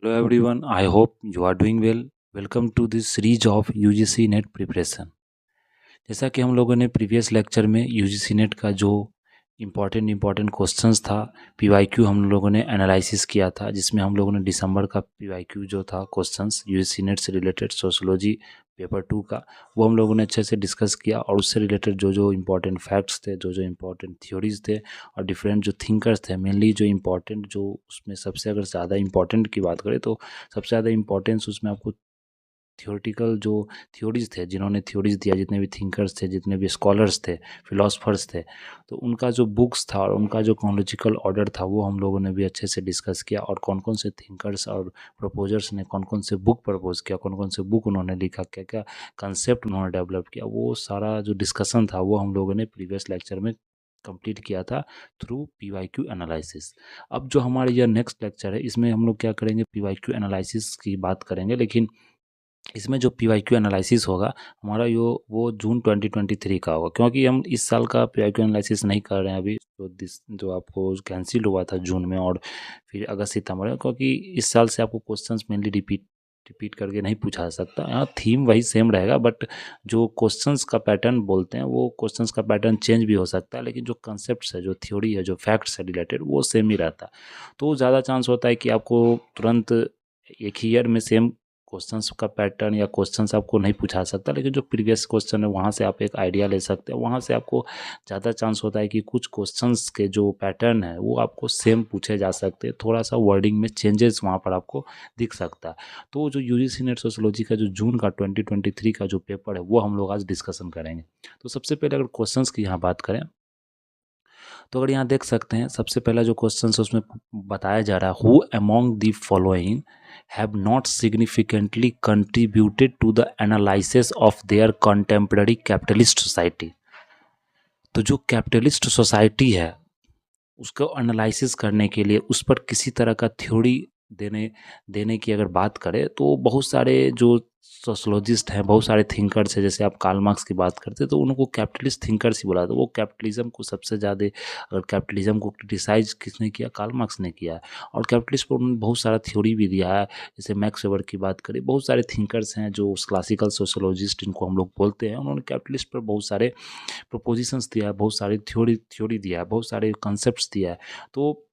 Hello everyone, I hope you are doing well. Welcome to this series of UGC net preparation. जैसा कि हम लोगों ने previous lecture में यूजीसी नेट का जो इम्पॉर्टेंट क्वेश्चंस था पीवाईक्यू हम लोगों ने एनालिसिस किया था, जिसमें हम लोगों ने दिसंबर का पीवाईक्यू जो था क्वेश्चंस यूजीसी नेट से रिलेटेड सोशोलॉजी पेपर 2 का, वो हम लोगों ने अच्छे से डिस्कस किया और उससे रिलेटेड जो जो इम्पोर्टेंट फैक्ट्स थे, जो जो इम्पोर्टेंट थ्योरीज थे और डिफरेंट जो थिंकर्स थे, मेनली जो इम्पोर्टेंट जो उसमें सबसे अगर ज़्यादा इम्पोर्टेंट की बात करें तो सबसे ज़्यादा इम्पोर्टेंस उसमें आपको थियोरेटिकल जो थ्योरीज थे, जिन्होंने थ्योरीज दिया, जितने भी थिंकर्स थे, जितने भी स्कॉलर्स थे, फिलोसफर्स थे, तो उनका जो बुक्स था और उनका जो क्रोनोलॉजिकल ऑर्डर था वो हम लोगों ने भी अच्छे से डिस्कस किया। और कौन कौन से थिंकर्स और प्रपोजर्स ने कौन कौन से बुक प्रपोज किया, कौन कौन से बुक उन्होंने लिखा, क्या क्या कंसेप्ट उन्होंने डेवलप किया, वो सारा जो डिस्कशन था वो हम लोगों ने प्रीवियस लेक्चर में कंप्लीट किया था थ्रू पीवाईक्यू एनालिसिस। अब जो हमारे यह नेक्स्ट लेक्चर है, इसमें हम लोग क्या करेंगे, पीवाईक्यू एनालिसिस की बात करेंगे, लेकिन इसमें जो पीवाईक्यू एनालिसिस होगा हमारा यो वो जून 2023 का होगा, क्योंकि हम इस साल का पीवाईक्यू एनालिसिस नहीं कर रहे हैं अभी, जो आपको कैंसिल हुआ था जून में और फिर अगस्त सितंबर में, क्योंकि इस साल से आपको क्वेश्चंस मेनली रिपीट करके नहीं पूछा जा सकता। यहाँ थीम वही सेम रहेगा, बट जो क्वेश्चंस का पैटर्न बोलते हैं वो क्वेश्चंस का पैटर्न चेंज भी हो सकता है, लेकिन जो कंसेप्ट है, जो थ्योरी है, जो फैक्ट्स है रिलेटेड, वो सेम ही रहता है। तो ज़्यादा चांस होता है कि आपको तुरंत एक ही ईयर में सेम क्वेश्चंस का पैटर्न या क्वेश्चंस आपको नहीं पूछा सकता, लेकिन जो प्रीवियस क्वेश्चन है वहाँ से आप एक आइडिया ले सकते हैं। वहाँ से आपको ज़्यादा चांस होता है कि कुछ क्वेश्चंस के जो पैटर्न है वो आपको सेम पूछे जा सकते हैं, थोड़ा सा वर्डिंग में चेंजेस वहाँ पर आपको दिख सकता है। तो जो यूजीसी नेट सोशियोलॉजी का जो जून का 2023 का जो पेपर है वो हम लोग आज डिस्कशन करेंगे। तो सबसे पहले अगर क्वेश्चंस की यहाँ बात करें तो अगर यहाँ देख सकते हैं, सबसे पहला जो क्वेश्चन है उसमें बताया जा रहा है, who among the following have not significantly contributed to the analysis of their contemporary capitalist society. तो जो कैपिटलिस्ट सोसाइटी है उसको एनालिसिस करने के लिए उस पर किसी तरह का थ्योरी देने देने की अगर बात करें तो बहुत सारे जो सोशोलॉजिस्ट हैं, बहुत सारे थिंकर्स हैं, जैसे आप कार्ल मार्क्स की बात करते हैं तो उनको कैपिटलिस्ट थिंकर्स ही बोला था। वो कैपिटलिज्म को सबसे ज़्यादा, अगर कैपिटलिज्म को क्रिटिसाइज किसने किया, कार्ल मार्क्स ने किया है। और कैपिटलिस्ट पर उन्होंने बहुत सारा थ्योरी भी दिया है, जैसे मैक्स वेबर की बात करें, बहुत सारे थिंकर्स हैं जो क्लासिकल सोशोलॉजिस्ट इनको हम लोग बोलते हैं, उन्होंने कैपिटलिस्ट पर बहुत सारे प्रोपोजिशंस दिया है, बहुत सारी थ्योरी दिया है, बहुत सारे कंसेप्ट दिया है। तो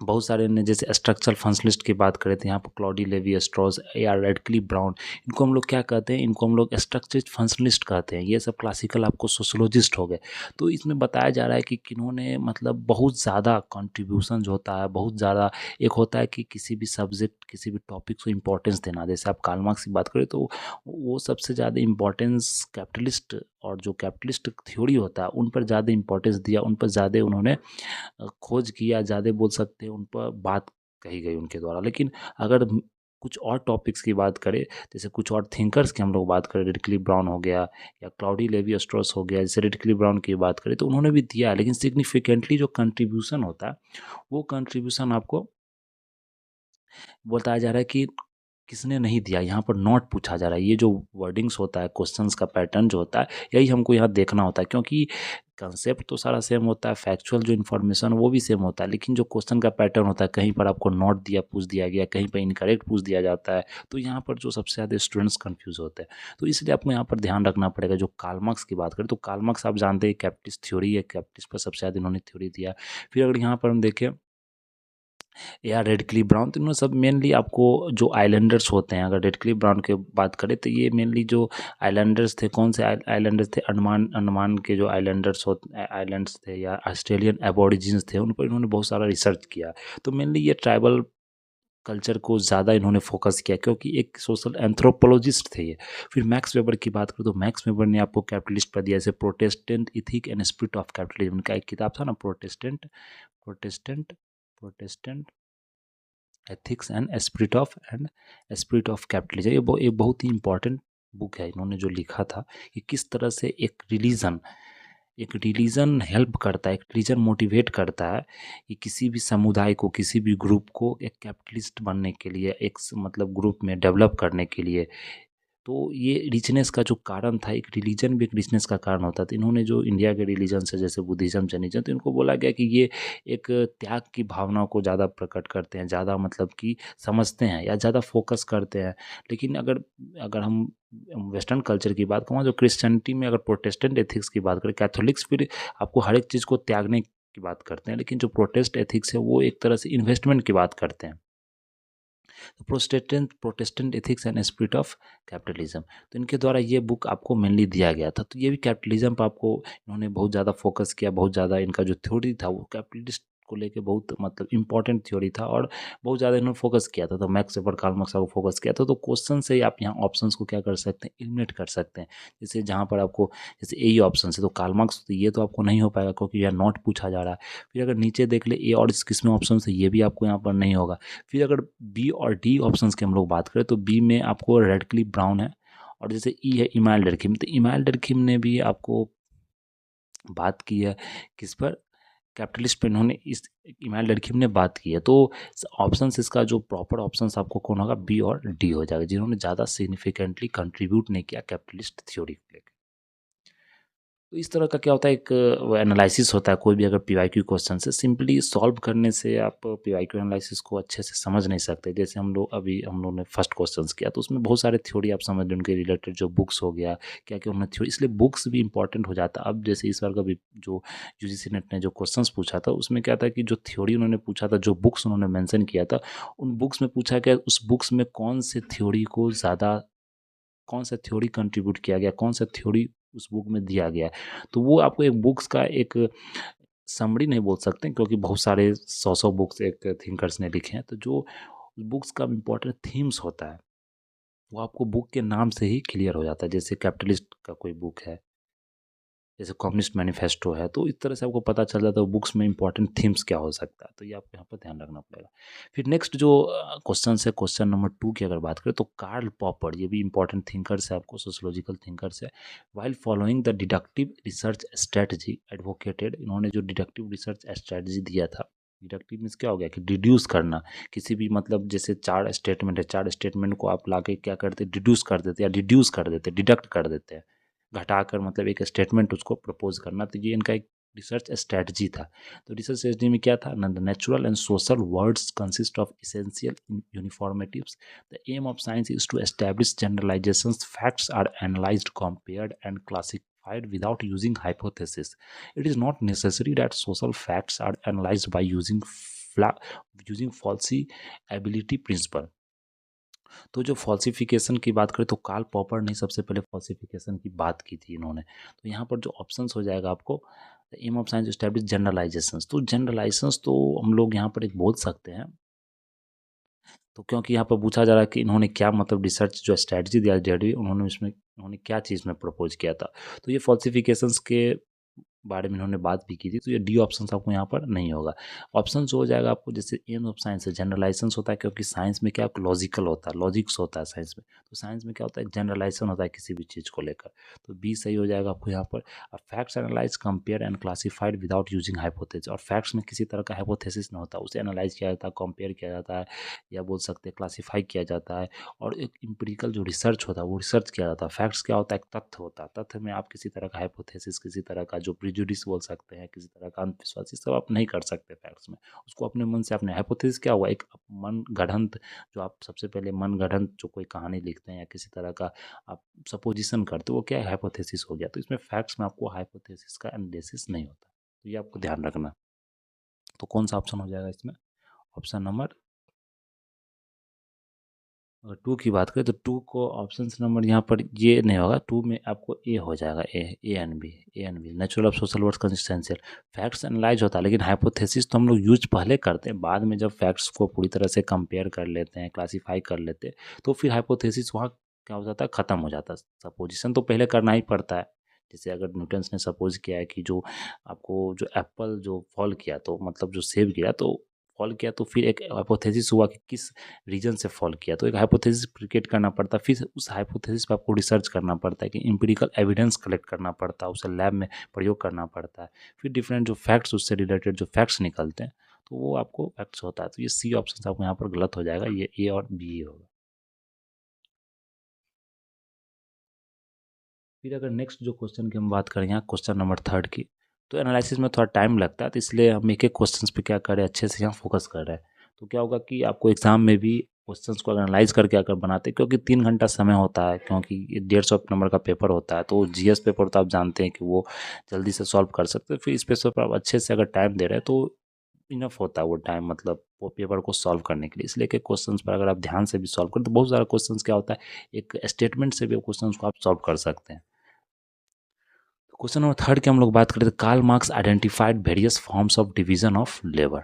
बहुत सारे ने, जैसे स्ट्रक्चरल फंक्शनलिस्ट की बात करें तो यहाँ पर क्लॉडी लेवी स्ट्रॉस या रेडक्लिफ ब्राउन, इनको हम लोग क्या कहते हैं, इनको हम लोग स्ट्रक्चरल फंक्शनलिस्ट कहते हैं। ये सब क्लासिकल आपको सोशोलॉजिस्ट हो गए। तो इसमें बताया जा रहा है कि किन्होंने मतलब बहुत ज़्यादा कंट्रीब्यूशन जो होता है, बहुत ज़्यादा, एक होता है कि किसी भी सब्जेक्ट, किसी भी टॉपिक को इंपॉर्टेंस देना, जैसे आप कार्ल मार्क्स की बात करें तो वो सबसे ज़्यादा इंपॉर्टेंस कैपिटलिस्ट, और जो कैपिटलिस्ट थ्योरी होता है उन पर ज़्यादा इंपॉर्टेंस दिया, उन पर ज़्यादा उन्होंने खोज किया, ज़्यादा बोल सकते हैं, उन पर बात कही गई उनके द्वारा। लेकिन अगर कुछ और टॉपिक्स की बात करें, जैसे कुछ और थिंकर्स की हम लोग बात करें, रेडक्लिफ ब्राउन हो गया या क्लाउडी लेवी स्ट्रॉस हो गया, जैसे रेडक्लिफ ब्राउन की बात करें तो उन्होंने भी दिया है, लेकिन सिग्निफिकेंटली जो कंट्रीब्यूशन होता है वो कंट्रीब्यूशन आपको बताया जा रहा है कि किसने नहीं दिया। यहाँ पर नॉट पूछा जा रहा है। ये जो वर्डिंग्स होता है, क्वेश्चंस का पैटर्न जो होता है, यही हमको यहाँ देखना होता है, क्योंकि कंसेप्ट तो सारा सेम होता है, फैक्चुअल जो इन्फॉर्मेशन वो भी सेम होता है, लेकिन जो क्वेश्चन का पैटर्न होता है, कहीं पर आपको नॉट दिया पूछ दिया गया, कहीं पर इनकरेक्ट पूछ दिया जाता है, तो यहाँ पर जो सबसे ज़्यादा स्टूडेंट्स कंफ्यूज होते हैं। तो इसलिए आपको यहाँ पर ध्यान रखना पड़ेगा। जो कार्ल मार्क्स की बात करें तो कार्ल मार्क्स आप जानते हैं कैपिटलिस्ट थ्योरी है, कैपिटलिस्ट पर सबसे ज़्यादा इन्होंने थ्योरी दिया। फिर अगर यहाँ पर हम देखें या रेडक्लिफ ब्राउन, तो इन्होंने सब मेनली आपको जो आइलैंडर्स होते हैं, अगर रेडक्लिफ ब्राउन की बात करें तो ये मेनली जो आइलैंडर्स थे, कौन से आइलैंडर्स थे, अंडमान के जो आइलैंड्स थे या ऑस्ट्रेलियन एबोरिजिन्स थे, उन पर इन्होंने बहुत सारा रिसर्च किया। तो मेनली ये ट्राइबल कल्चर को ज़्यादा इन्होंने फोकस किया, क्योंकि एक सोशल एंथ्रोपोलॉजिस्ट थे ये। फिर मैक्स वेबर की बात करें तो मैक्स वेबर ने आपको कैपिटलिस्ट पर दिया, जैसे Protestant ethic and spirit of capitalism का एक किताब था ना, Protestant Protestant ethics and spirit of capitalism. ये बहुत ही इंपॉर्टेंट बुक है। इन्होंने जो लिखा था कि किस तरह से एक रिलीजन हेल्प करता है, एक रिलीजन मोटिवेट करता है कि किसी भी समुदाय को, किसी भी ग्रुप को एक कैपिटलिस्ट बनने के लिए, एक मतलब ग्रुप में डेवलप करने के लिए, तो ये रिचनेस का जो कारण था, एक रिलीजन भी एक रिचनेस का कारण होता है। तो इन्होंने जो इंडिया के रिलीजन है जैसे बुद्धिज़्म, जैनिज़्म, तो इनको बोला गया कि ये एक त्याग की भावना को ज़्यादा प्रकट करते हैं, ज़्यादा मतलब कि समझते हैं या ज़्यादा फ़ोकस करते हैं। लेकिन अगर अगर हम वेस्टर्न कल्चर की बात करूँ, जो क्रिश्चियनिटी में अगर प्रोटेस्टेंट एथिक्स की बात करें, कैथोलिक्स फिर आपको हर एक चीज़ को त्यागने की बात करते हैं, लेकिन जो प्रोटेस्ट एथिक्स है वो एक तरह से इन्वेस्टमेंट की बात करते हैं। तो Protestant ethics and spirit of capitalism, तो इनके द्वारा ये बुक आपको मेनली दिया गया था। तो ये भी कैपिटलिज्म पर आपको इन्होंने बहुत ज़्यादा फोकस किया, बहुत ज़्यादा इनका जो थ्योरी था वो कैपिटलिस्ट को लेके बहुत मतलब इंपॉर्टेंट थ्योरी था और बहुत ज़्यादा इन्होंने फोकस किया था। तो मैक्स वेबर, कार्ल मार्क्स को फोकस किया था। तो क्वेश्चन से ही आप यहाँ ऑप्शंस को क्या कर सकते हैं, एलिमिनेट कर सकते हैं। जैसे जहाँ पर आपको जैसे ए ही ऑप्शन है तो कार्ल मार्क्स, तो ये तो आपको नहीं हो पाएगा क्योंकि यह नॉट पूछा जा रहा है। फिर अगर नीचे देख ले ए और किसमें ऑप्शन है, ये भी आपको यहाँ पर नहीं होगा। फिर अगर बी और डी ऑप्शंस की हम लोग बात करें तो बी में आपको रेडक्लिफ ब्राउन है और जैसे ई है इमाइल डरखिम। तो इमाइल डरखिम ने भी आपको बात की है किस पर, कैपिटलिस्ट पर इन्होंने इस इमाइल डरखिम ने बात की है। तो ऑप्शंस इसका जो प्रॉपर ऑप्शंस आपको कौन होगा, बी और डी हो जाएगा, जिन्होंने ज़्यादा सिग्निफिकेंटली कंट्रीब्यूट नहीं किया कैपिटलिस्ट थ्योरी को लेकर। तो इस तरह का क्या होता है, एक वो एनालिसिस होता है। कोई भी अगर पीवाईक्यू क्वेश्चन से सिंपली सॉल्व करने से आप पीवाईक्यू एनालिसिस को अच्छे से समझ नहीं सकते। जैसे हम लोग ने फर्स्ट क्वेश्चंस किया तो उसमें बहुत सारे थ्योरी आप समझ लें, उनके रिलेटेड जो बुक्स हो गया, क्या क्या उन्होंने थ्योरी, इसलिए बुक्स भी इंपॉर्टेंट हो जाता है। अब जैसे इस बार का भी जो यूजीसी नेट ने जो क्वेश्चन पूछा था उसमें क्या था कि जो थ्योरी उन्होंने पूछा था, जो बुक्स उन्होंने मैंसन किया था, उन बुक्स में पूछा गया उस बुक्स में कौन सा थ्योरी कंट्रीब्यूट किया गया, कौन सा थ्योरी उस बुक में दिया गया है। तो वो आपको एक बुक्स का एक समरी नहीं बोल सकते क्योंकि बहुत सारे 100 बुक्स एक थिंकर्स ने लिखे हैं। तो जो बुक्स का इम्पोर्टेंट थीम्स होता है वो आपको बुक के नाम से ही क्लियर हो जाता है। जैसे कैपिटलिस्ट का कोई बुक है, जैसे कम्युनिस्ट मैनिफेस्टो है, तो इस तरह से आपको पता चल जाता है बुक्स में इंपॉर्टेंट थीम्स क्या हो सकता है। तो ये आपको यहाँ पर ध्यान रखना पड़ेगा। फिर नेक्स्ट जो क्वेश्चन है, क्वेश्चन नंबर 2 की अगर बात करें तो कार्ल पॉपर, ये भी इंपॉर्टेंट थिंकर्स है, आपको सोशोलॉजिकल थिंकर्स है। While following the deductive research strategy advocated, इन्होंने जो डिडक्टिव रिसर्च स्ट्रेटजी दिया था, डिडक्टिव मीन्स क्या हो गया कि डिड्यूस करना किसी भी मतलब जैसे 4 स्टेटमेंट है, 4 स्टेटमेंट को आप लाके क्या करते, डिड्यूस कर देते या डिड्यूस कर देते, डिडक्ट कर देते हैं, घटाकर मतलब एक स्टेटमेंट उसको प्रपोज करना। तो ये इनका एक रिसर्च स्ट्रेटजी था। तो रिसर्च स्ट्रेटजी में क्या था, the natural and social worlds consist of essential uniformities, the aim of science is to establish generalisations, facts are analysed, compared and classified without using hypothesis. It is not necessary that social facts are analyzed by using falsifiability principle. तो जो falsification की बात करें तो Karl popper ने सबसे पहले falsification की बात की थी इन्होंने। तो यहाँ पर जो ऑप्शंस हो जाएगा आपको, aim of science establish generalisations, तो जनरलाइजेशंस तो हम लोग यहाँ पर एक बोल सकते हैं। तो क्योंकि यहाँ पर पूछा जा रहा है कि इन्होंने क्या मतलब रिसर्च जो स्ट्रैटेजी दिया जेडी, उन्होंने क्या चीज़ में प्रपोज किया था। तो ये फॉल्सिफिकेशंस के बारे में इन्होंने बात भी की थी। तो ये डी ऑप्शन आपको यहाँ पर नहीं होगा। ऑप्शन जो हो जाएगा आपको, जैसे एम ऑफ साइंस है, जनरलाइजेशन होता है क्योंकि साइंस में क्या लॉजिकल होता है, लॉजिक्स होता है साइंस में। तो साइंस में क्या होता है, जनरलाइजेशन होता है किसी भी चीज़ को लेकर। तो बी सही हो जाएगा आपको यहाँ पर। Facts analyse, compare and classified without using hypothesis, और फैक्ट्स में किसी तरह का हाइपोथेसिस नहीं होता, उसे एनालाइज किया जाता है, कंपेयर किया जाता है, या बोल सकते हैं क्लासीफाई किया जाता है। और एक इम्पेरिकल जो रिसर्च होता है वो रिसर्च किया जाता है। फैक्ट्स क्या होता है, एक तथ्य होता है। तथ्य में आप किसी तरह का हाइपोथेसिस, किसी तरह का जो प्रिजुडिस बोल सकते हैं, किसी तरह का अंधविश्वास, ये सब आप नहीं कर सकते फैक्ट्स में। उसको अपने मन से, अपने हाइपोथेसिस क्या हुआ, एक मन गढ़ंत, जो आप सबसे पहले मन गढ़ंत जो कोई कहानी लिखते हैं या किसी तरह का आप सपोजिशन करते हो, वो क्या है, हाइपोथेसिस हो गया। तो इसमें फैक्ट्स में आपको हाइपोथेसिस का एनालिसिस नहीं होता। तो ये आपको ध्यान रखना। तो कौन सा ऑप्शन हो जाएगा इसमें, ऑप्शन नंबर, अगर 2 की बात करें तो 2 को ऑप्शन नंबर यहाँ पर ये नहीं होगा। 2 में आपको ए हो जाएगा, A and B natural of social worlds consist essential. Facts analyse होता है लेकिन हाइपोथेसिस तो हम लोग यूज पहले करते हैं, बाद में जब फैक्ट्स को पूरी तरह से कंपेयर कर लेते हैं, क्लासीफाई कर लेते हैं, तो फिर हाइपोथेसिस वहाँ क्या हो जाता है, ख़त्म हो जाता है। सपोजिशन तो पहले करना ही पड़ता है। जैसे अगर न्यूटन्स ने सपोज किया है कि जो आपको जो एप्पल जो फॉल किया, तो मतलब जो सेब गिरा तो फॉल किया, तो फिर एक हाइपोथेसिस हुआ कि किस रीजन से फॉल किया। तो एक हाइपोथेसिस क्रिएट करना पड़ता है, फिर उस हाइपोथेसिस पे आपको रिसर्च करना पड़ता है कि एम्पिरिकल एविडेंस कलेक्ट करना पड़ता है, उसे लैब में प्रयोग करना पड़ता है। फिर डिफरेंट जो फैक्ट्स, उससे रिलेटेड जो फैक्ट्स निकलते हैं, तो वो आपको फैक्ट्स होता है। तो ये सी ऑप्शन आपको यहाँ पर गलत हो जाएगा, ये ए और बी होगा। फिर अगर नेक्स्ट जो क्वेश्चन की हम बात करें यहाँ क्वेश्चन नंबर 3 की, तो एनालिसिस में थोड़ा टाइम लगता है, तो इसलिए हम एक एक क्वेश्चन पे क्या कर रहे हैं, अच्छे से यहाँ फोकस कर रहे हैं। तो क्या होगा कि आपको एग्जाम में भी क्वेश्चंस को एनालाइज करके अगर बनाते, क्योंकि 3 घंटा समय होता है, क्योंकि ये 150 नंबर का पेपर होता है, तो जीएस पेपर तो आप जानते हैं कि वो जल्दी से सॉल्व कर सकते हैं। फिर इस पेपर पर आप अच्छे से अगर टाइम दे रहे हैं तो इनफ होता है वो टाइम, मतलब वो पेपर को सॉल्व करने के लिए। इसलिए कि क्वेश्चंस पर अगर आप ध्यान से भी सॉल्व करें तो बहुत सारा क्वेश्चंस क्या होता है, एक स्टेटमेंट से भी क्वेश्चंस को आप सॉल्व कर सकते हैं। क्वेश्चन नंबर 3 की हम लोग बात करें तो Karl Marx identified various forms of division of labour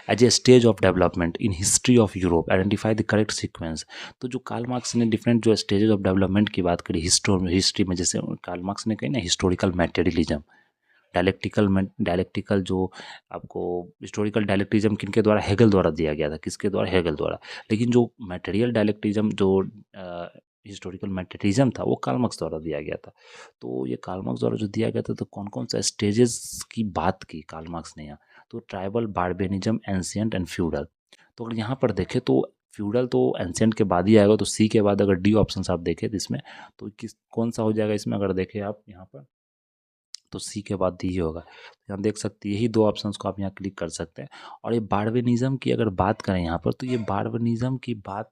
as a stage of development in history of Europe, identify the correct sequence. तो जो कार्ल मार्क्स ने डिफरेंट जो स्टेजेस ऑफ डेवलपमेंट की बात करी हिस्ट्री में, जैसे कार्ल मार्क्स ने कही ना हिस्टोरिकल मटेरियलिज्म, डायलेक्टिकल जो आपको हिस्टोरिकल डायलेक्टिज्म किनके द्वारा, हेगल द्वारा दिया गया था, किसके द्वारा, हेगल द्वारा। लेकिन जो मटेरियल डायलेक्टिज्म जो हिस्टोरिकल मटेरियलिज्म था वो कार्ल मार्क्स द्वारा दिया गया था। तो ये कार्ल मार्क्स द्वारा जो दिया गया था, तो कौन कौन सा स्टेजेस की बात की कार्ल मार्क्स ने यहाँ, तो ट्राइबल, बार्बेनिज्म, एंशियंट एंड फ्यूडल। तो अगर यहाँ पर देखें तो फ्यूडल तो एंशियंट के बाद ही आएगा, तो सी के बाद अगर डी ऑप्शन आप देखें तो इसमें तो किस कौन सा हो जाएगा इसमें, अगर देखें आप यहाँ पर तो सी के बाद डी ही होगा। तो यहाँ देख सकते हैं यही दो ऑप्शंस को आप यहाँ क्लिक कर सकते हैं। और ये बार्बेनिज्म की अगर बात करें यहाँ पर, तो ये बार्बेनिज्म की बात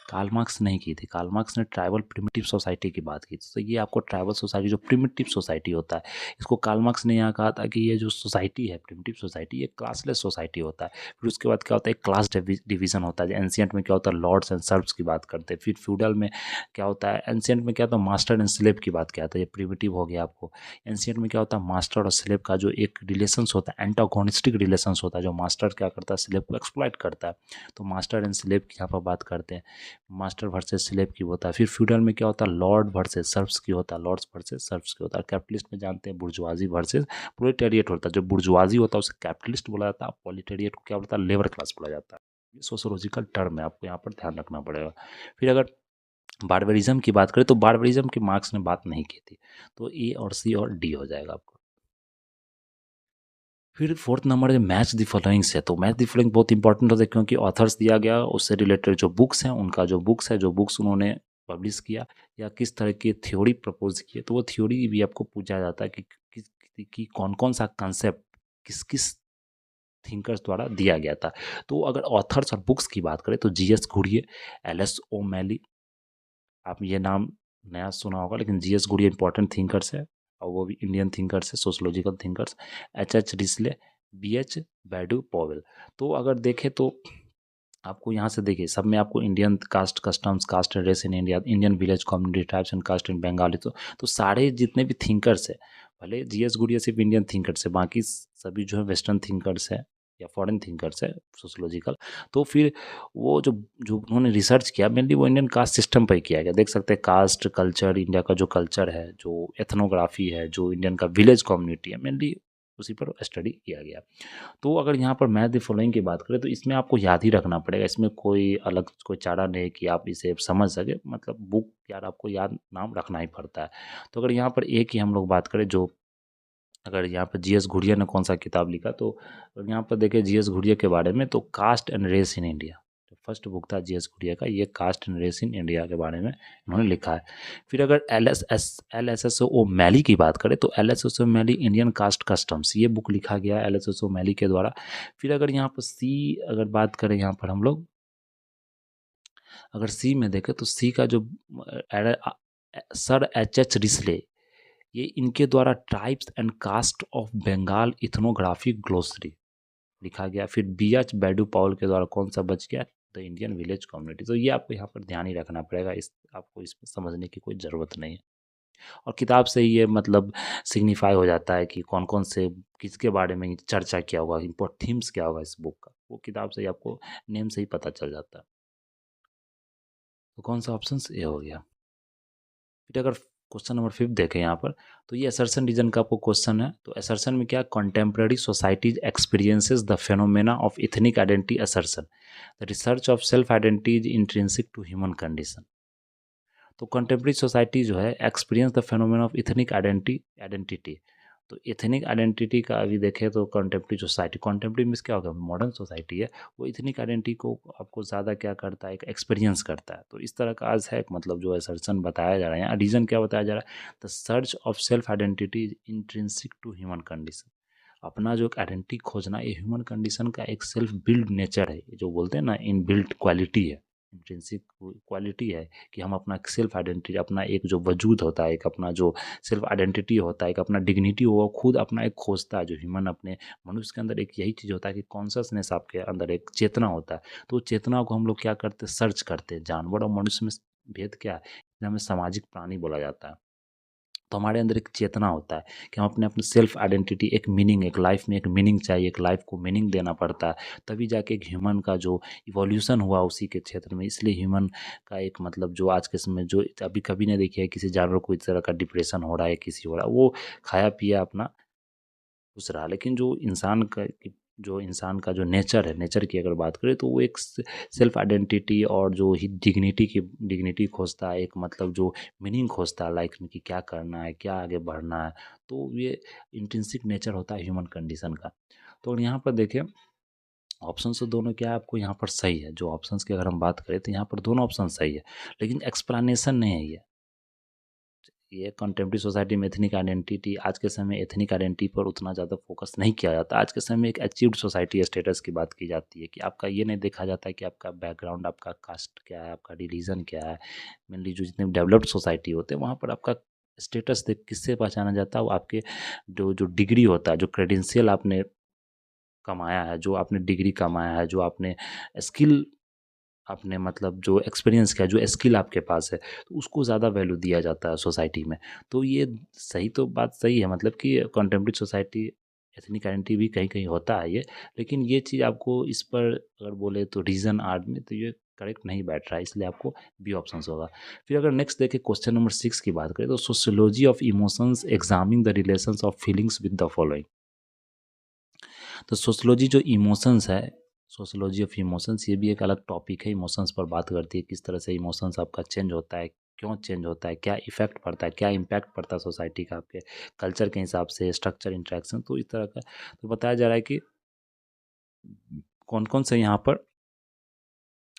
कार्ल मार्क्स नहीं की थी, कार्ल मार्क्स ने ट्राइबल प्रिमिटिव सोसाइटी की बात की थी। तो ये आपको ट्राइबल सोसाइटी जो प्रिमिटिव सोसाइटी होता है, इसको कार्ल मार्क्स ने यहाँ कहा था कि ये जो सोसाइटी है प्रिमिटिव सोसाइटी, ये क्लासलेस सोसाइटी होता है। फिर उसके बाद क्या होता है, क्लास डिवीजन होता है। एंशियंट में क्या होता है, लॉर्ड्स एंड सर्व्स की बात करते हैं। फिर फ्यूडल में क्या होता है, एंशियंट में क्या होता है, मास्टर एंड स्लेव की बात किया था, ये प्रिमिटिव हो गया आपको। एंशियंट में क्या होता है, मास्टर और स्लेव का जो एक रिलेशंस होता है, एंटागोनिस्टिक रिलेशंस होता है, जो मास्टर क्या करता है, स्लेव को एक्सप्लॉइट करता है। तो मास्टर एंड स्लेव की यहाँ पर बात करते हैं, मास्टर वर्सेस स्लेव की होता है। फिर फ्यूडल में क्या होता है, लॉर्ड वर्सेस सर्व्स की होता है, लॉर्ड्स वर्सेस सर्व्स की होता है। कैपिटलिस्ट में जानते हैं बुर्जुआजी वर्सेस प्रोलेटेरिएट होता है। जो बुर्जुआजी होता है उसे कैपिटलिस्ट बोला जाता है, प्रोलेटेरिएट को क्या बोलता है, लेबर क्लास बोला जाता है। ये सोशोलॉजिकल टर्म है, आपको यहाँ पर ध्यान रखना पड़ेगा। फिर अगर बार्बरिज्म की बात करें तो बार्बरिज्म की मार्क्स ने बात नहीं की थी, तो ए और सी और डी हो जाएगा आपको। फिर फोर्थ नंबर है मैच द फॉलोइंग्स है। तो मैच द फॉलोइंग बहुत इंपॉर्टेंट होता है, क्योंकि ऑथर्स दिया गया, उससे रिलेटेड जो बुक्स हैं उनका जो बुक्स है, जो बुक्स उन्होंने पब्लिश किया या किस तरह की थ्योरी प्रपोज की है, तो वो थ्योरी भी आपको पूछा जाता है कि कौन कौन सा कंसेप्ट किस किस थिंकर्स द्वारा दिया गया था। तो अगर ऑथर्स और बुक्स की बात करें तो GS Ghurye, L S O'Malley, आप ये नाम नया सुना होगा, लेकिन जीएस गुड़िया इंपॉर्टेंट थिंकर्स है, और वो भी इंडियन थिंकर्स है, sociological thinkers. H Risley, B Baden Powell. तो अगर देखें तो आपको यहाँ से देखिए सब में आपको Indian caste customs, caste and race in India, Indian village community tribes and caste in Bengali. तो सारे जितने भी थिंकर्स है, भले जीएस गुड़िया सिर्फ इंडियन थिंकर्स है, बाकी सभी जो है वेस्टर्न थिंकर्स है या फॉरेन थिंकर्स है सोशोलॉजिकल। तो फिर वो जो जो उन्होंने रिसर्च किया मेनली वो इंडियन कास्ट सिस्टम पर किया गया। देख सकते हैं कास्ट कल्चर, इंडिया का जो कल्चर है, जो एथनोग्राफी है, जो इंडियन का विलेज कम्युनिटी है, मेनली उसी पर स्टडी किया गया। तो अगर यहाँ पर मैथ द फॉलोइंग की बात करें तो इसमें आपको याद ही रखना पड़ेगा, इसमें कोई अलग कोई चारा नहीं कि आप इसे समझ सके, मतलब बुक यार आपको याद नाम रखना ही पड़ता है। तो अगर यहाँ पर एक ही हम लोग बात करें, जो अगर यहाँ पर जीएस घुरिया ने कौन सा किताब लिखा, तो अगर यहाँ पर देखें जीएस घुरिया के बारे में, तो caste and race in India, first book था जीएस घुरिया का, ये caste and race in India के बारे में इन्होंने लिखा है। फिर अगर एल एस एस ओ मैली की बात करें तो एल एस एस ओ मैली इंडियन कास्ट कस्टम्स, ये बुक लिखा गया है एल एस एस ओ मैली के द्वारा। फिर अगर यहाँ पर सी अगर बात करें, यहाँ पर हम लोग अगर सी में देखें तो सी का जो सर एच रिस्ले, ये इनके द्वारा tribes and caste of Bengal ethnography glossary लिखा गया। फिर बैडू पॉल के द्वारा कौन सा बच गया, द इंडियन विलेज कम्युनिटी। तो ये आपको यहाँ पर ध्यान ही रखना पड़ेगा, इस आपको इसमें समझने की कोई ज़रूरत नहीं है। और किताब से ही ये मतलब सिग्निफाई हो जाता है कि कौन कौन से किसके बारे में चर्चा किया होगा, इम्पोर्ट थीम्स क्या होगा इस बुक का, वो किताब से ही आपको नेम से ही पता चल जाता है। तो कौन सा ऑप्शन ए हो गया। फिर अगर क्वेश्चन नंबर 5 देखें यहाँ पर, तो ये असर्शन रीजन का आपको क्वेश्चन है। तो असर्शन में क्या, contemporary societies experiences the phenomena of ethnic identity assertion, the research of self identity is intrinsic to human condition. तो कंटेम्प्रेरी सोसाइटी जो है experience the phenomena of ethnic identity, तो एथनिक आइडेंटिटी का अभी देखें तो कंटेम्प्रेरी सोसाइटी, कंटेम्प्रेरी मीन्स क्या होगा, मॉडर्न सोसाइटी है, वो एथनिक आइडेंटिटी को आपको ज़्यादा क्या करता है, एक एक्सपीरियंस करता है। तो इस तरह का आज है, मतलब जो असर्शन बताया जा रहा है यहाँ, रीज़न क्या बताया जा रहा है, the search of self identity is intrinsic to human condition. अपना जो एक आइडेंटिटी खोजना, ये ह्यूमन कंडीशन का एक सेल्फ बिल्ड नेचर है, जो बोलते हैं ना इन बिल्ट क्वालिटी है, इंट्रिंसिक क्वालिटी है कि हम अपना सेल्फ आइडेंटिटी, अपना एक जो वजूद होता है, एक अपना जो सेल्फ आइडेंटिटी होता है, एक अपना डिग्निटी हो, खुद अपना एक खोजता है। जो ह्यूमन अपने मनुष्य के अंदर एक यही चीज़ होता है कि कॉन्शसनेस, आपके अंदर एक चेतना होता है। तो चेतना को हम लोग क्या करते हैं, सर्च करते हैं। जानवर और मनुष्य में भेद क्या है, इसलिए हमें सामाजिक प्राणी बोला जाता है। तो हमारे अंदर एक चेतना होता है कि हम अपने अपने सेल्फ आइडेंटिटी, एक मीनिंग, एक लाइफ में एक मीनिंग चाहिए, एक लाइफ को मीनिंग देना पड़ता है, तभी जाके एक ह्यूमन का जो इवोल्यूशन हुआ उसी के क्षेत्र में। इसलिए ह्यूमन का एक मतलब जो आज के समय जो अभी कभी नहीं देखिए किसी जानवर को इस तरह का डिप्रेशन हो रहा है, किसी हो रहा है, वो खाया पिया अपना खुश रहा। लेकिन जो इंसान का जो नेचर है, नेचर की अगर बात करें तो वो एक सेल्फ आइडेंटिटी और जो ही डिग्निटी खोजता है, एक मतलब जो मीनिंग खोजता है लाइफ में कि क्या करना है, क्या आगे बढ़ना है। तो ये इंट्रिंसिक नेचर होता है ह्यूमन कंडीशन का। तो यहाँ पर देखिए ऑप्शन तो दोनों क्या है आपको यहाँ पर सही है, जो ऑप्शंस की अगर हम बात करें तो यहाँ पर दोनों ऑप्शन सही है, लेकिन एक्सप्लेनेशन नहीं है ये कंटेम्प्रेरी सोसाइटी में एथनिक आइडेंटिटी, आज के समय एथनिक आइडेंटिटी पर उतना ज़्यादा फोकस नहीं किया जाता। आज के समय में एक अचीव्ड सोसाइटी स्टेटस की बात की जाती है कि आपका ये नहीं देखा जाता है कि आपका बैकग्राउंड, आपका कास्ट क्या है, आपका रिलीजन क्या है। मेनली जो जितने डेवलप्ड सोसाइटी होते हैं वहाँ पर आपका स्टेटस देख किससे पहचाना जाता है, वो आपके जो जो डिग्री होता है, जो क्रेडेंशियल आपने कमाया है, जो आपने डिग्री कमाया है, जो आपने स्किल, आपने मतलब जो एक्सपीरियंस किया, जो स्किल आपके पास है, तो उसको ज़्यादा वैल्यू दिया जाता है सोसाइटी में। तो ये सही तो बात सही है, मतलब कि कंटेम्प्रेरी सोसाइटी एथनिक आइडेंटिटी भी कहीं कहीं होता है ये, लेकिन ये चीज़ आपको इस पर अगर बोले तो रीज़न आर्ट में तो ये करेक्ट नहीं बैठ रहा है, इसलिए आपको बी ऑप्शन होगा। फिर अगर नेक्स्ट देखें क्वेश्चन नंबर 6 की बात करें तो sociology of emotions examine the relations of feelings with the following. तो सोशियोलॉजी जो इमोशंस है, सोशियोलॉजी ऑफ इमोशंस, ये भी एक अलग टॉपिक है, इमोशंस पर बात करती है, किस तरह से इमोशंस आपका चेंज होता है, क्यों चेंज होता है, क्या इफेक्ट पड़ता है, क्या इम्पैक्ट पड़ता है सोसाइटी का आपके कल्चर के हिसाब से, स्ट्रक्चर, इंट्रैक्शन। तो इस तरह का तो बताया जा रहा है कि कौन कौन से यहाँ पर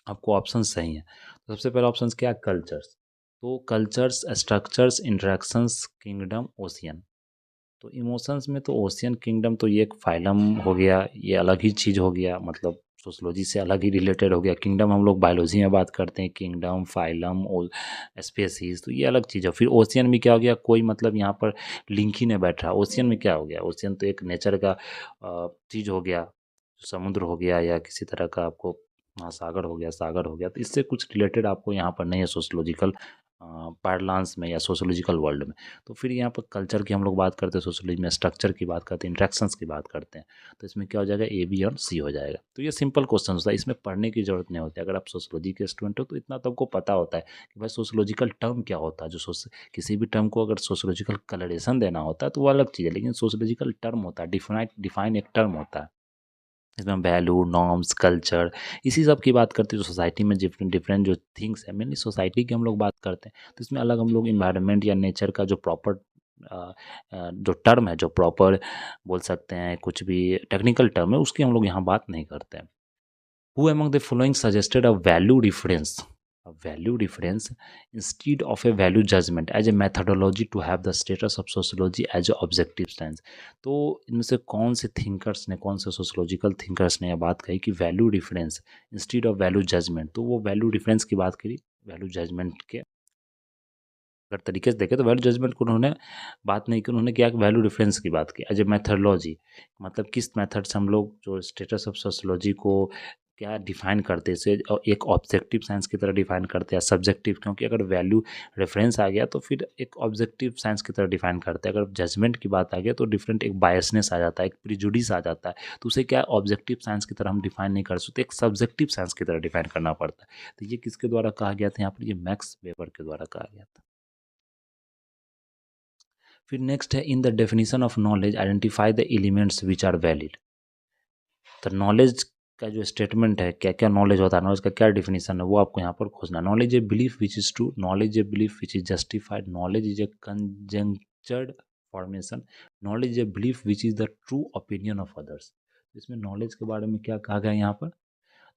आपको ऑप्शन सही हैं। तो सबसे पहला ऑप्शन क्या है, कल्चर्स। तो cultures, structures, interactions, kingdom, ocean. तो इमोशंस में तो ओशियन किंगडम तो ये एक फाइलम हो गया, ये अलग ही चीज़ हो गया, मतलब सोशोलॉजी से अलग ही रिलेटेड हो गया। किंगडम हम लोग बायोलॉजी में बात करते हैं, किंगडम, फाइलम और स्पेसीज, तो ये अलग चीज़ है। फिर ओशियन में क्या हो गया, कोई मतलब यहाँ पर लिंक ही नहीं बैठ रहा। ओशियन में क्या हो गया, ओशियन तो एक नेचर का चीज़ हो गया, समुद्र हो गया या किसी तरह का आपको महासागर हो गया, सागर हो गया, तो इससे कुछ रिलेटेड आपको यहाँ पर नहीं है सोशोलॉजिकल पार्लांस में या सोशोलॉजिकल वर्ल्ड में। तो फिर यहाँ पर कल्चर की हम लोग बात करते हैं, सोशोलॉजी में स्ट्रक्चर की बात करते हैं, इंट्रैक्शंस की बात करते हैं, तो इसमें क्या हो जाएगा, ए, बी और सी हो जाएगा। तो ये सिंपल क्वेश्चन होता है, इसमें पढ़ने की जरूरत नहीं होती। अगर आप सोशोलॉजी के स्टूडेंट हो तो इतना तो आपको पता होता है कि भाई सोशोलॉजिकल टर्म क्या होता है। किसी भी टर्म को अगर सोशोलॉजिकल कलरेशन देना होता है तो वो अलग चीज़ है, लेकिन सोशोलॉजिकल टर्म होता है, डिफाइन एक टर्म होता है। इसमें वैल्यू, नॉर्म्स, कल्चर, इसी सब की बात करते हैं। जो सोसाइटी में डिफरेंट डिफरेंट जो थिंग्स है, मेनली सोसाइटी की हम लोग बात करते हैं, तो इसमें अलग हम लोग इन्वायरमेंट या नेचर का जो प्रॉपर जो टर्म है, जो प्रॉपर बोल सकते हैं, कुछ भी टेक्निकल टर्म है, उसकी हम लोग यहाँ बात नहीं करते हैं। Who among the following suggested a value difference instead of a value judgment as a methodology to have the status of sociology as a objective science? तो इनमें से कौन से थिंकर्स ने, कौन से सोशोलॉजिकल थिंकर्स ने यह बात कही कि value difference instead of value judgement. तो वो वैल्यू डिफरेंस की बात करी, वैल्यू जजमेंट के अगर तरीके से देखें तो वैल्यू जजमेंट को उन्होंने बात नहीं की, उन्होंने क्या वैल्यू डिफरेंस की बात की एज ए मैथडोलॉजी। मतलब किस मेथड से हम लोग जो स्टेटस ऑफ सोशोलॉजी को क्या डिफाइन करते हैं, इसे एक ऑब्जेक्टिव साइंस की तरह डिफाइन करते हैं, सब्जेक्टिव, क्योंकि अगर वैल्यू रेफरेंस आ गया तो फिर एक ऑब्जेक्टिव साइंस की तरह डिफाइन करते हैं। अगर जजमेंट की बात आ गया तो डिफरेंट एक बायसनेस आ जाता है, एक प्रिजुडिस आ जाता है, तो उसे क्या ऑब्जेक्टिव साइंस की तरह हम डिफाइन नहीं कर सकते, एक सब्जेक्टिव साइंस की तरह डिफाइन करना पड़ता है। तो ये किसके द्वारा कहा गया था यहाँ पर, ये मैक्स वेबर के द्वारा कहा गया था। फिर नेक्स्ट है, in the definition of knowledge identify the elements which are valid. तो नॉलेज का जो स्टेटमेंट है, क्या क्या नॉलेज होता है, नॉलेज का क्या डिफिनेशन है, वो आपको यहाँ पर खोजना। Knowledge a belief which is true, knowledge a belief which is justified, knowledge is a conjectured formation, knowledge a belief which is the true opinion of others. इसमें नॉलेज के बारे में क्या कहा गया यहाँ पर,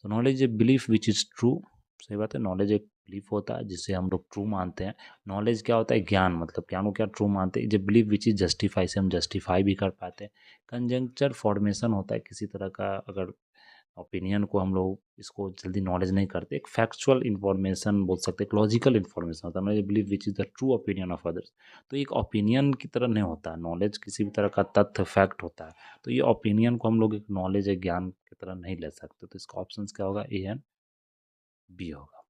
तो knowledge a belief which is true, सही बात है, नॉलेज एक बिलीफ होता है जिसे हम लोग ट्रू मानते हैं। नॉलेज क्या होता है, ज्ञान, मतलब ज्ञान को क्या ट्रू मानते हैं। जो बिलीफ विच इज जस्टिफाई से हम जस्टिफाई भी कर पाते हैं। कंजंक्चर फॉर्मेशन होता है किसी तरह का, अगर ओपिनियन को हम लोग इसको जल्दी नॉलेज नहीं करते, एक फैक्चुअल इन्फॉर्मेशन बोल सकते हैं, एक लॉजिकल इन्फॉर्मेशन होता है। Knowledge believe which is the true opinion of others, तो एक ओपिनियन की तरह नहीं होता, नॉलेज किसी भी तरह का तथ्य फैक्ट होता है। तो ये ओपिनियन को हम लोग एक नॉलेज एक ज्ञान की तरह नहीं ले सकते। तो इसका ऑप्शन क्या होगा, ए एंड बी होगा।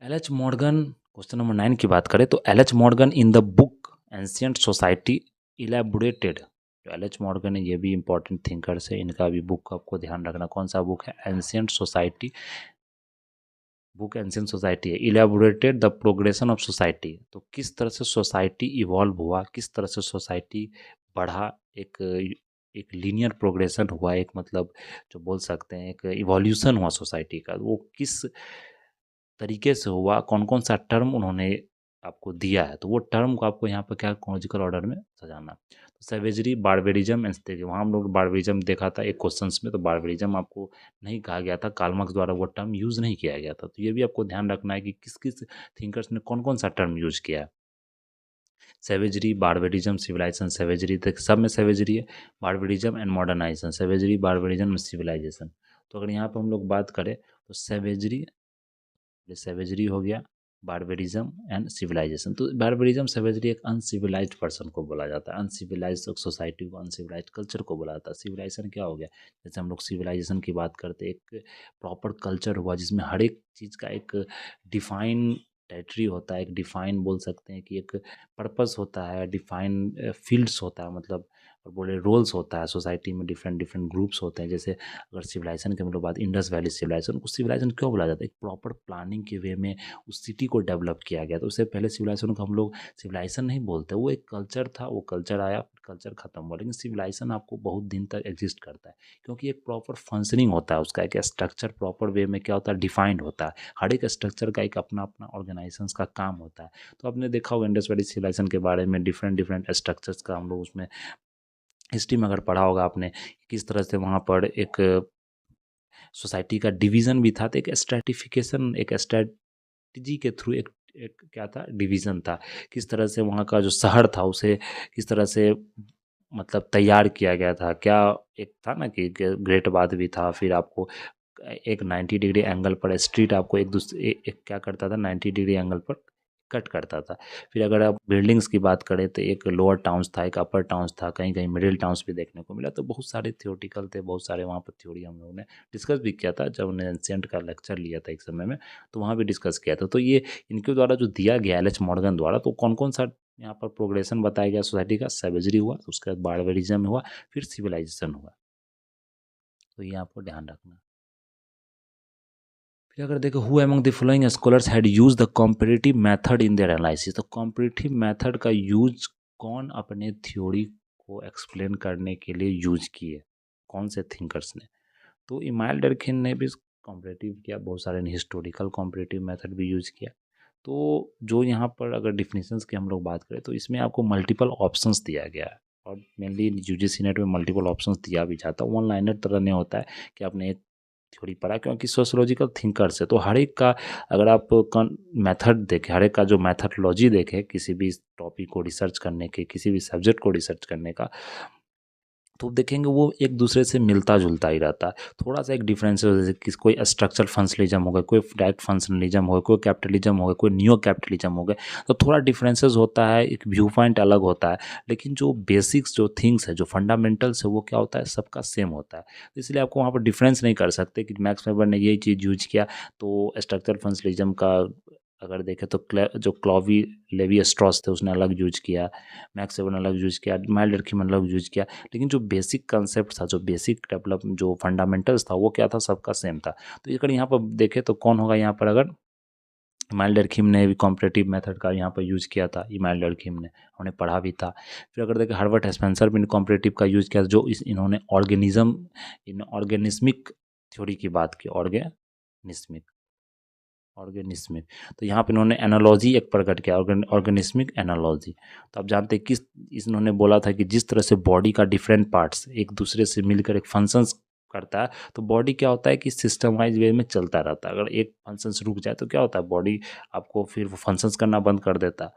L H Morgan, question number 9 की बात करें तो L H Morgan in the book ancient society elaborated, जो एल एच मॉर्गन है ये भी इंपॉर्टेंट थिंकर्स है, इनका भी बुक आपको ध्यान रखना। कौन सा बुक है, ancient society, book ancient society है। Elaborated the progression of society, तो किस तरह से सोसाइटी इवॉल्व हुआ, किस तरह से सोसाइटी बढ़ा, एक एक लीनियर प्रोग्रेशन हुआ, एक मतलब जो बोल सकते हैं एक इवोल्यूशन हुआ सोसाइटी का, वो किस तरीके से हुआ, कौन कौन सा टर्म उन्होंने आपको दिया है, तो वो टर्म को आपको यहाँ पर क्या क्रोनोलॉजिकल ऑर्डर में सजाना। तो सेवेजरी, बारबेरिज्म एंड देखिए वहाँ हम लोग बारबेरिज्म देखा था एक क्वेश्चंस में, तो बारबेरिज्म आपको नहीं कहा गया था, कार्ल मार्क्स द्वारा वो टर्म यूज़ नहीं किया गया था। तो ये भी आपको ध्यान रखना है कि किस किस थिंकर्स ने कौन कौन सा टर्म यूज किया है। सेवेजरी, बारबेरिज्म, सिविलाइजेशन, सेवेजरी तक सब में सेवेजरी है, barbarism and modernisation, savagery, barbarism and civilisation. तो अगर यहाँ पर हम लोग बात करें तो सेवेजरी, ये सेवेजरी हो गया, बारबेरिज्म एंड सिविलाइजेशन। तो बारबेरिज्म सेवेजरी एक अनसिविलाइज्ड पर्सन को बोला जाता है, अनसिविलाइज्ड सोसाइटी को, अनसिविलाइज्ड कल्चर को बोला जाता है। सिविलाइजेशन क्या हो गया, जैसे हम लोग सिविलाइजेशन की बात करते हैं, एक प्रॉपर कल्चर हुआ जिसमें हर एक चीज़ का एक डिफाइन टेरिटरी होता है, एक डिफाइन बोल सकते हैं कि एक पर्पस होता है, डिफाइन फील्ड्स होता है, मतलब और बोले रोल्स होता है सोसाइटी में, डिफरेंट डिफरेंट ग्रुप्स होते हैं। जैसे अगर सिविलाइजेशन के हम लोग बात, इंडस वैली सिविलाइजेशन को सिविलाइजेशन क्यों बोला जाता है, एक प्रॉपर प्लानिंग के वे में उस सिटी को डेवलप किया गया। तो उससे पहले सिविलाइजेशन को हम लोग सिविलाइजेशन नहीं बोलते, वो एक कल्चर था, वो कल्चर आया, कल्चर खत्म हुआ। लेकिन सिविलाइजेशन आपको बहुत दिन तक एग्जिस्ट करता है, क्योंकि एक प्रॉपर फंक्शनिंग होता है उसका, एक स्ट्रक्चर प्रॉपर वे में क्या होता है, डिफाइंड होता है। हर एक स्ट्रक्चर का एक अपना अपना ऑर्गेनाइजेशन का काम होता है। तो आपने देखा होगा इंडस वैली सिविलाइजेशन के बारे में, डिफरेंट डिफरेंट स्ट्रक्चर्स का हम लोग उसमें हिस्ट्री में अगर पढ़ा होगा आपने, किस तरह से वहाँ पर एक सोसाइटी का डिवीज़न भी था, तो एक स्ट्रैटिफिकेशन, एक स्ट्रैटेजी के थ्रू एक एक क्या था, डिवीज़न था। किस तरह से वहाँ का जो शहर था उसे किस तरह से मतलब तैयार किया गया था। क्या एक था ना कि ग्रेट बाथ भी था, फिर आपको एक 90 डिग्री एंगल पर स्ट्रीट आपको एक दूसरे एक क्या करता था, 90 डिग्री एंगल पर कट करता था। फिर अगर आप बिल्डिंग्स की बात करें तो एक लोअर टाउन्स था, एक अपर टाउन्स था, कहीं कहीं मिडिल टाउन्स भी देखने को मिला। तो बहुत सारे थियोटिकल थे, बहुत सारे वहाँ पर थ्योरी हम लोगों ने डिस्कस भी किया था जब हमने एंशिएंट का लेक्चर लिया था एक समय में, तो वहाँ भी डिस्कस किया था। तो ये इनके द्वारा जो दिया गया एल एच मॉर्गन द्वारा, तो कौन कौन सा यहाँ पर प्रोग्रेशन बताया गया सोसाइटी का, सेवेजरी हुआ, उसके बाद बारबेरिज्म हुआ, फिर सिविलाइजेशन हुआ। तो ये आपको ध्यान रखना। फिर अगर देखो who among the following scholars had use the comparative method in their analysis, तो कॉम्परेटिव मेथड का यूज कौन अपने थ्योरी को एक्सप्लेन करने के लिए यूज किए, कौन से थिंकर्स ने, तो इमाइल डर्खिन ने भी कॉम्परेटिव किया, बहुत सारे ने हिस्टोरिकल कॉम्परेटिव मेथड भी यूज किया। तो जो यहाँ पर अगर डिफिनीशंस की हम लोग बात करें तो इसमें आपको मल्टीपल ऑप्शंस दिया गया है, और मेनली यूजीसी नेट में मल्टीपल ऑप्शंस दिया भी जाता है, वन लाइनर तरह नहीं होता है कि आपने एक थ्योरी पढ़ा, क्योंकि सोशोलॉजिकल थिंकर्स है तो हर एक का अगर आप मेथड देखें, हर एक का जो मैथडोलॉजी देखें किसी भी टॉपिक को रिसर्च करने के, किसी भी सब्जेक्ट को रिसर्च करने का, तो देखेंगे वो एक दूसरे से मिलता जुलता ही रहता है। थोड़ा सा एक डिफरेंस है, जैसे किस कोई स्ट्रक्चरल फंक्शनलिज्म हो गया, कोई डायरेक्ट फंक्शनलिज्म हो गया, कोई कैपिटलिज्म हो गया, कोई नियो कैपिटलिज्म हो गया, तो थोड़ा डिफरेंसेस होता है, एक व्यू पॉइंट अलग होता है। लेकिन जो बेसिक्स जो थिंग्स है, जो फंडामेंटल्स है, वो क्या होता है, सबका सेम होता है। तो इसलिए आपको वहाँ पर डिफरेंस नहीं कर सकते कि मैक्स वेबर ने यही चीज़ यूज किया तो स्ट्रक्चरल फंक्शनलिज्म का अगर देखें तो जो क्लॉवी लेवी स्ट्रॉस थे उसने अलग यूज किया, मैक्स वेबर ने अलग यूज किया, माइल डर्खिम ने अलग यूज किया, लेकिन जो बेसिक कंसेप्ट था, जो बेसिक डेवलप जो फंडामेंटल्स था, वो क्या था, सबका सेम था। तो अगर यहाँ पर देखें तो कौन होगा यहाँ पर, अगर इमाइल डर्खिम ने भी कॉम्परेटिव मेथड का यहाँ पर यूज़ किया था, इमाइल डर्खिम ने, हमने पढ़ा भी था। फिर अगर देखें हार्वर्ड स्पेंसर भी कॉम्परेटिव का यूज़ किया, जो इन्होंने ऑर्गेनिज्मिक थ्योरी की बात की, ऑर्गेनिस्मिक ऑर्गेनिस्मिक। तो यहाँ पे इन्होंने एनालॉजी एक प्रकट किया, ऑर्गेनिस्मिक एनालॉजी। तो आप जानते हैं किस इन्होंने बोला था कि जिस तरह से बॉडी का डिफरेंट पार्ट्स एक दूसरे से मिलकर एक फंक्शंस करता है, तो बॉडी क्या होता है कि सिस्टमाइज वे में चलता रहता है। अगर एक फंक्शंस रुक जाए तो क्या होता है, बॉडी आपको फिर वो फंक्शंस करना बंद कर देता है।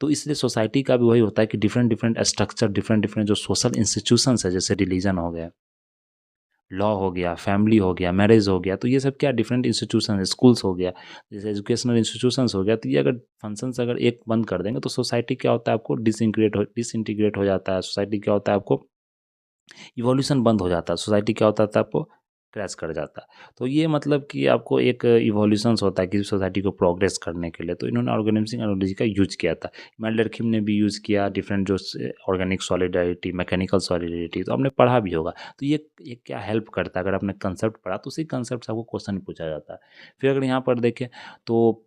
तो इसलिए सोसाइटी का भी वही होता है कि different different structure, different different जो सोशल इंस्टीट्यूशंस है, जैसे रिलीजन हो गया, लॉ हो गया, फैमिली हो गया, मैरिज हो गया, तो ये सब क्या डिफरेंट इंस्टीट्यूशन है, स्कूल्स हो गया, जैसे एजुकेशनल इंस्टीट्यूशंस हो गया, तो ये अगर फंक्शंस अगर एक बंद कर देंगे तो सोसाइटी क्या होता है, आपको डिसइंटीग्रेट हो जाता है। सोसाइटी क्या होता है, आपको इवोल्यूशन बंद हो जाता है। सोसाइटी क्या होता था, आपको क्रैश कर जाता है। तो ये मतलब कि आपको एक इवोल्यूशंस होता है किसी सोसाइटी को प्रोग्रेस करने के लिए, तो इन्होंने ऑर्गेनिज्म एनालॉजी का यूज किया था। मैल्डरखिम ने भी यूज़ किया डिफरेंट जो ऑर्गेनिक सॉलिडरिटी, मैकेनिकल सॉलिडरिटी, तो आपने पढ़ा भी होगा। तो ये क्या हेल्प करता है, अगर आपने कंसेप्ट पढ़ा तो उसी कंसेप्ट से आपको क्वेश्चन पूछा जाता है। फिर अगर यहाँ पर देखें तो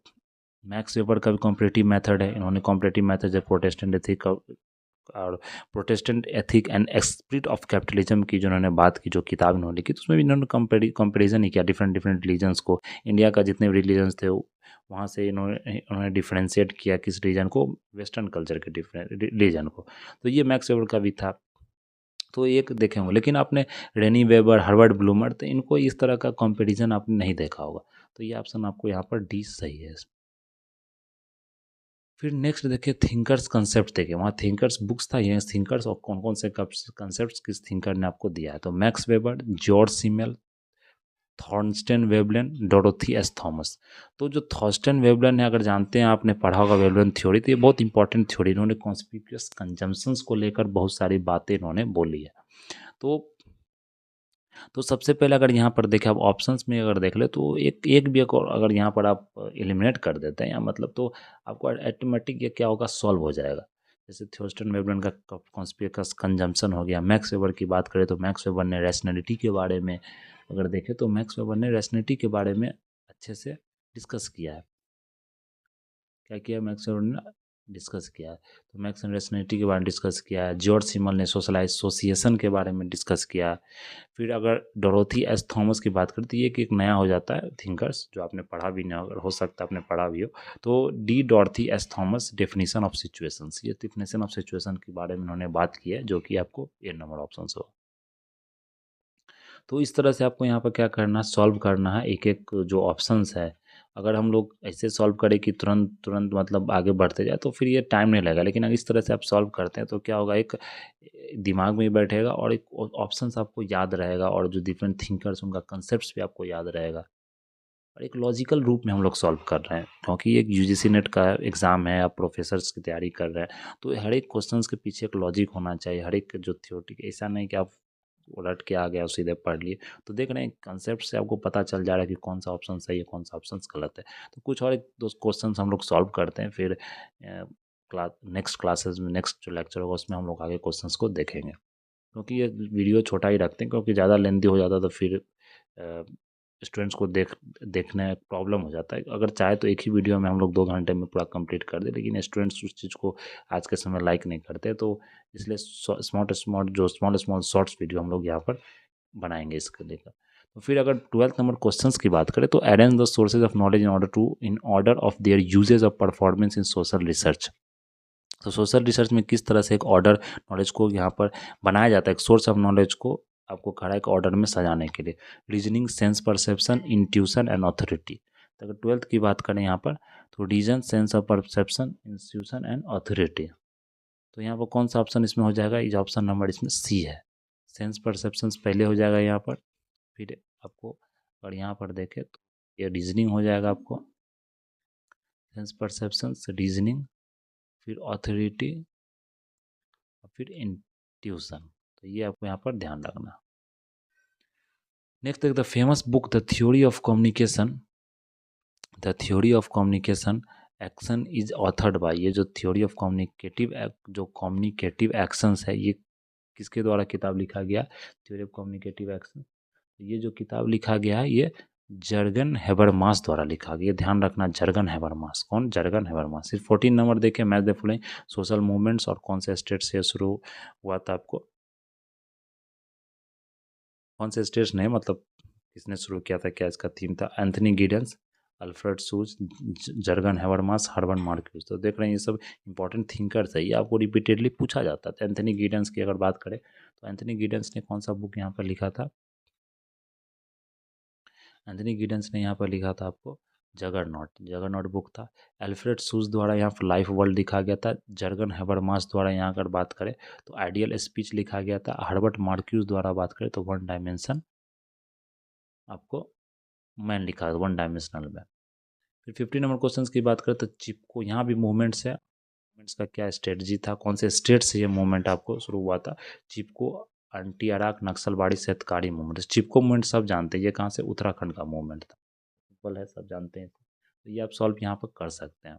मैक्स वेबर का भी कॉम्परेटिव मेथड है। इन्होंने कॉम्परेटिव मेथड जब प्रोटेस्टेंट एथिक और Protestant ethic and spirit of capitalism की जो उन्होंने बात की, जो किताब इन्होंने लिखी, तो उसमें भी इन्होंने कंपेरिजन ही किया डिफरेंट डिफरेंट रिलीजन्स को। इंडिया का जितने भी रिलीजन्स थे वहाँ से उन्होंने डिफ्रेंशिएट किया किस रीजन को, वेस्टर्न कल्चर के डिफरेंट रीजन को। तो ये मैक्स वेबर का भी था। तो एक देखे होंगे, लेकिन आपने रेनी वेबर, हर्बर्ट ब्लूमर, तो इनको इस तरह का कंपैरिजन आपने नहीं देखा होगा। तो ये ऑप्शन आपको यहाँ पर डी सही है। फिर नेक्स्ट देखिए थिंकर्स कंसेप्ट देखे, वहाँ थिंकर्स बुक्स था, ये थिंकर्स और कौन कौन से कंसेप्ट किस थिंकर ने आपको दिया है। तो Max Weber, Georg Simmel, Thorstein Veblen, Dorothy S Thomas. तो जो थॉर्स्टेन वेवलेन है, अगर जानते हैं, आपने पढ़ा होगा वेवलेन थ्योरी, तो ये बहुत इंपॉर्टेंट थ्योरी, इन्होंने कॉन्स्पिक्यूअस कंजम्पशंस को लेकर बहुत सारी बातें इन्होंने बोली है। तो सबसे पहले अगर यहाँ पर देखें, आप ऑप्शंस में अगर देख ले तो एक एक भी अगर यहाँ पर आप एलिमिनेट कर देते हैं या मतलब, तो आपको ऑटोमेटिक ये क्या होगा, सॉल्व हो जाएगा। जैसे थ्योस्टन वेवलेन का कॉन्स्पिक्यूअस कंजम्पशन हो गया। मैक्स वेबर की बात करें तो मैक्स वेबर ने रैशनैलिटी के बारे में अगर देखें तो मैक्स वेबर ने रैशनैलिटी के बारे में अच्छे से डिस्कस किया है। क्या किया मैक्स वेबर ने, डिस्कस किया है। तो मैक्स एंड रैशनैलिटी के बारे में डिस्कस किया है। जॉर्ज सिमल ने सोशल एसोसिएशन के बारे में डिस्कस किया है। फिर अगर डोरोथी एस थॉमस की बात करें तो ये एक नया हो जाता है थिंकर्स, जो आपने पढ़ा भी नहीं अगर हो सकता है आपने पढ़ा भी हो। तो D Dorothy S Thomas, definition of situations, ये डेफिनेशन ऑफ सिचुएशन के बारे में उन्होंने बात की है, जो कि आपको ए नंबर ऑप्शन हो। तो इस तरह से आपको यहाँ पर क्या करना, सॉल्व करना है एक एक जो ऑप्शंस है। अगर हम लोग ऐसे सॉल्व करें कि तुरंत तुरंत मतलब आगे बढ़ते जाए तो फिर ये टाइम नहीं लगेगा, लेकिन अगर इस तरह से आप सॉल्व करते हैं तो क्या होगा, एक दिमाग में बैठेगा और एक ऑप्शंस आपको याद रहेगा, और जो डिफरेंट थिंकर्स उनका कंसेप्ट भी आपको याद रहेगा, और एक लॉजिकल रूप में हम लोग सॉल्व कर रहे हैं। क्योंकि एक यूजीसी नेट का एग्ज़ाम है, आप प्रोफेसर्स की तैयारी कर रहे हैं, तो हर एक क्वेश्चंस के पीछे एक लॉजिक होना चाहिए। हर एक जो थ्योरेटिक, ऐसा नहीं कि आप रट के आ गया और सीधे पढ़ लिए। तो देख रहे हैं कंसेप्ट से आपको पता चल जा रहा है कि कौन सा ऑप्शन सही है, कौन सा ऑप्शन गलत है। तो कुछ और एक दो क्वेश्चन हम लोग सॉल्व करते हैं, फिर नेक्स्ट क्लासेस में, नेक्स्ट जो लेक्चर होगा उसमें हम लोग आगे क्वेश्चंस को देखेंगे। क्योंकि ये वीडियो छोटा ही रखते हैं, क्योंकि ज़्यादा लेंथी हो जाता है तो फिर स्टूडेंट्स को देखने प्रॉब्लम हो जाता है। अगर चाहे तो एक ही वीडियो में हम लोग 2 घंटे में पूरा कंप्लीट कर दें, लेकिन स्टूडेंट्स उस चीज़ को आज के समय लाइक नहीं करते, तो इसलिए स्मॉल स्मॉल शॉर्ट्स वीडियो हम लोग यहाँ पर बनाएंगे इसके लेकर। तो फिर अगर 12th नंबर क्वेश्चंस की बात करें तो arrange the sources of knowledge in order of their usages of performance in social research. तो सोशल रिसर्च में किस तरह से एक ऑर्डर नॉलेज को यहाँ पर बनाया जाता है, एक सोर्स ऑफ नॉलेज को आपको खड़ा एक ऑर्डर में सजाने के लिए। Reasoning, sense perception, intuition and authority. तो अगर 12th की बात करें यहाँ पर, तो reason, sense of perception, intuition and authority. तो यहाँ पर कौन सा ऑप्शन इसमें हो जाएगा, ये ऑप्शन नंबर इसमें सी है। सेंस परसेप्शन पहले हो जाएगा यहाँ पर, फिर आपको अगर यहाँ पर देखें तो ये रीजनिंग हो जाएगा आपको, सेंस परसेप्शन, रीजनिंग, फिर ऑथोरिटी और फिर इंट्यूशन। तो ये आपको यहाँ पर ध्यान रखना। Next the famous book the theory of communication. The theory of communication action is authored bye, ये जो थ्योरी ऑफ कम्युनिकेटिव एक्शंस है, ये किसके द्वारा किताब लिखा गया, थ्योरी ऑफ कम्युनिकेटिव एक्शन। ये जो किताब लिखा गया है ये जर्गन हेबरमास द्वारा लिखा गया। ध्यान रखना, जर्गन हेबरमास, कौन, जर्गन हेबरमास। सिर्फ 14 नंबर देखे, match the following social movements और कौन से स्टेट से शुरू हुआ था, आपको कौन से स्टेट्स ने, मतलब किसने शुरू किया था, क्या इसका थीम था, एंथनी गिडेंस, अल्फ्रेड सूज, जर्गन हैबरमास, हर्बन मार्क्यूस। तो देख रहे हैं ये सब इंपॉर्टेंट थिंकर्स है, ये आपको रिपीटेडली पूछा जाता है। तो एंथनी गिडेंस की अगर बात करें तो एंथनी गिडेंस ने कौन सा बुक यहाँ पर लिखा था? एंथनी गिडेंस ने यहाँ पर लिखा था आपको जगरनॉट, जगरनॉट बुक था। अल्फ्रेड सूज द्वारा यहाँ पर लाइफ वर्ल्ड लिखा गया था। जर्गन हैबरमास द्वारा यहाँ अगर बात करें तो आइडियल स्पीच लिखा गया था। हर्बर्ट मार्क्यूस द्वारा बात करें तो वन डायमेंशन आपको मैन लिखा है, वन डायमेंशनल मैन। फिर 50 नंबर क्वेश्चन की बात करें तो चिपको, यहाँ भी मूवमेंट्स है, मूवमेंट्स का क्या स्ट्रेटजी था, कौन से स्टेट से ये मूवमेंट आपको शुरू हुआ था? चिपको, अंटी अराक, नक्सलवाड़ी, शेतकारी मूवमेंट। चिपको मूवमेंट सब जानते हैं, ये कहाँ से? उत्तराखंड का मूवमेंट था। सिंपल है, सब जानते हैं। तो ये आप सॉल्व यहाँ पर कर सकते हैं।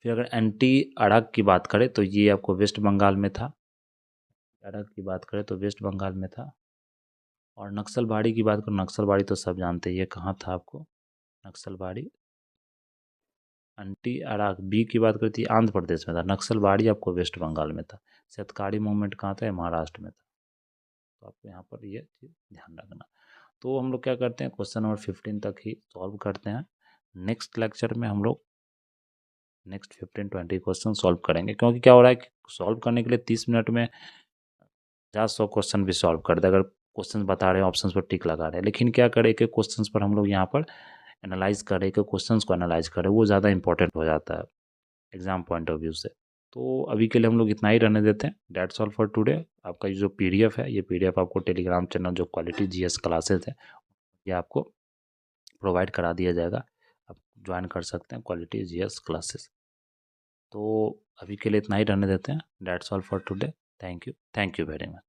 फिर अगर एंटी अड़क की बात करें तो ये आपको वेस्ट बंगाल में था। अड़क की बात करें तो वेस्ट बंगाल में था। और नक्सलवाड़ी की बात करें, नक्सलवाड़ी तो सब जानते हैं, ये कहाँ था आपको? नक्सलवाड़ी अंटी अराक बी की बात करती है, आंध्र प्रदेश में था। नक्सलवाड़ी आपको वेस्ट बंगाल में था। शेतकारी मूवमेंट कहाँ था? महाराष्ट्र में था। तो आपको यहाँ पर ये चीज़ ध्यान रखना। तो हम लोग क्या करते हैं, क्वेश्चन नंबर 15 तक ही सॉल्व करते हैं। नेक्स्ट लेक्चर में हम लोग नेक्स्ट 15-20 क्वेश्चन सॉल्व करेंगे, क्योंकि क्या हो रहा है कि सॉल्व करने के लिए 30 मिनट में 50-100 क्वेश्चन भी सॉल्व कर दे, अगर क्वेश्चन बता रहे हैं, ऑप्शन पर टिक लगा रहे हैं। लेकिन क्या करें, एक एक क्वेश्चन पर हम लोग यहाँ पर एनालाइज करें, एक क्वेश्चन को एनालाइज करें, वो ज़्यादा इंपॉर्टेंट हो जाता है एग्जाम पॉइंट ऑफ व्यू से। तो अभी के लिए हम लोग इतना ही रहने देते हैं। That's all for today. आपका ये जो पीडीएफ है, ये पीडीएफ आपको टेलीग्राम चैनल जो क्वालिटी जीएस क्लासेस है, ये आपको प्रोवाइड करा दिया जाएगा। आप ज्वाइन कर सकते हैं क्वालिटी जीएस क्लासेस। तो अभी के लिए इतना ही रहने देते हैं। That's all for today. Thank you very much.